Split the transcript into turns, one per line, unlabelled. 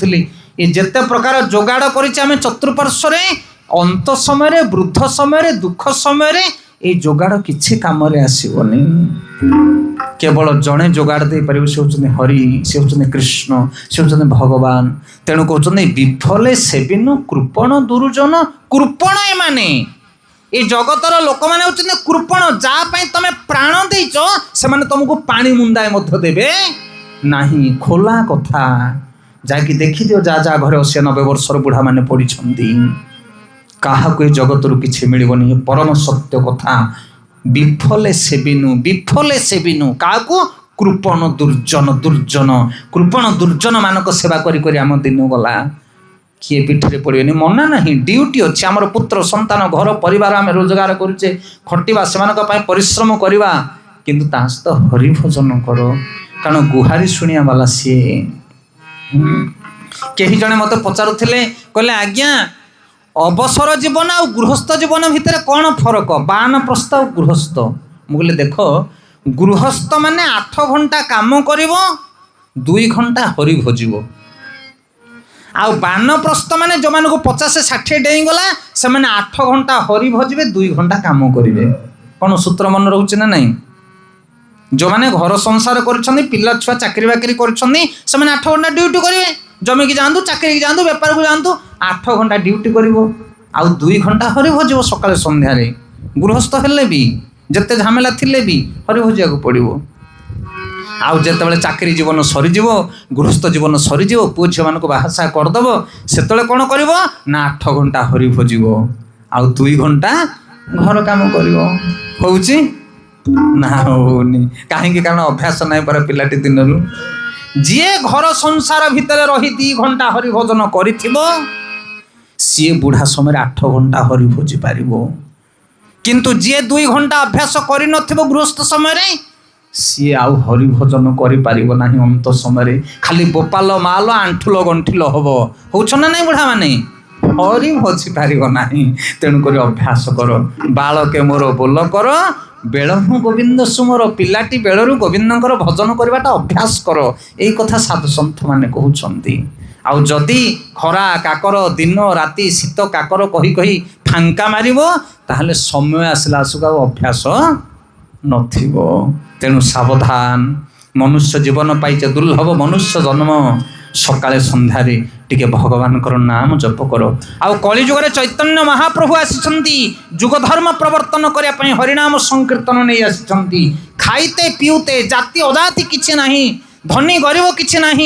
ये जेते प्रकार जोगाड़ करें चतुर्पार्श्वर अंत समय वृद्ध समय दुख समय ये जोगाड़ किसी कम आसबनी। केवल जड़े जोगाड़ दे पार से होचने हरि, से होचने कृष्ण, से होचने भगवान। तेणु कहते विफले सेविनु कृपण दुर्जन। कृपण एमाने ये जगतर लोक मैंने होचने कृपण, जहाँ तुम प्राण देच से तुमको पानी मुंदाए देवे नहीं। खोला कथा जाकि देखी दियो जा जा घर 80-90 वर्षर बुढ़ा माने पड़ी क्या जगत रु कि मिलनी परम सत्य कथा। विफले सेविनु क्या कृपण दुर्जन कृपण दुर्जन मानक सेवा करी आम दिन गला किए पीठे पड़े मना ना ड्यूटी अच्छे। आमर पुत्र संतान घर परिवार आम रोजगार करुचे खटिवा से परिश्रम करवा किंतु तास तो हरि भजन कर कारण गुहारी शुणिया वाला सी। कही जने मत पचारुथिले कहले आज्ञा अवसर जीवन आ गृहस्थ जीवन भितर कौन फरक वानप्रस्थ और गृहस्थ। मुझे देख गृहस्थ माने 8 घंटा काम करिवो 2 घंटा हरि भजिवो। आ वानप्रस्थ माने जो मानको 50-60 डेई गला से माने 8 घंटा हरि भजिवे 2 घंटा काम करिवे। कौन सूत्र मन रहउछ ना नहीं। जो माने घर संसार कर पिला छुआ चाकरी बाकरी कर 8 घंटा ड्यूटी करेंगे। जमी की जातु चाकरी की जातु बेपार को जातु 8 घंटा ड्यूटी कर 2 घंटा हरि भजिव सकाल संध्यारे। गृहस्थ हेले भी जिते झमेला थिले भी हरि भजिया को पड़ो। आउ जिते चाकरी जीवन सरीज गृहस्थ जीवन सरीज पुओ झील मान बाहासा करदेव से कौन कर 8 घंटा हरि भजिव आ 2 घंटा घर काम कर ना होनी कहीं कारण अभ्यास ना पर पिलाटी दिन जी घर संसार भितर रही 2 घंटा हरि भजन कर सी बुढ़ा समय 8 घंटा हरि भोजी पार किंतु जी 2 घंटा अभ्यास कर गृहस्थ समय सी आउ हरि भजन कर अंत समय खाली बोपाल माल आंठुल गंठिल हम होना नहीं बुढ़ा माने हरि भजी पार ना। तेणुक अभ्यास कर बालके मोर बोल कर बेलू गोविंद सुमर पिलाटी बेलू गोविंदर भजन करवाटा अभ्यास कर यही कथा साधु सन्थ माने कहउछंती। आउ जदि खरा काकर दिन राति शीत काकर कही कही फांका मारिबो ताहले समय आसला आसुका अभ्यास नथिबो। तेणु सावधान मनुष्य जीवन पाइचे दुर्लभ मनुष्य जन्म सकाळे संध्यारे टिके भगवान नाम जप कर। आउ कलिजुग चैतन्य महाप्रभु आसिछंती जुग धर्म प्रवर्तन करने पई हरिनाम संकीर्तन नहीं आसिछंती। खाइते पिउते जाति अजाति किछि नाही धनी गरीब किछि नाही।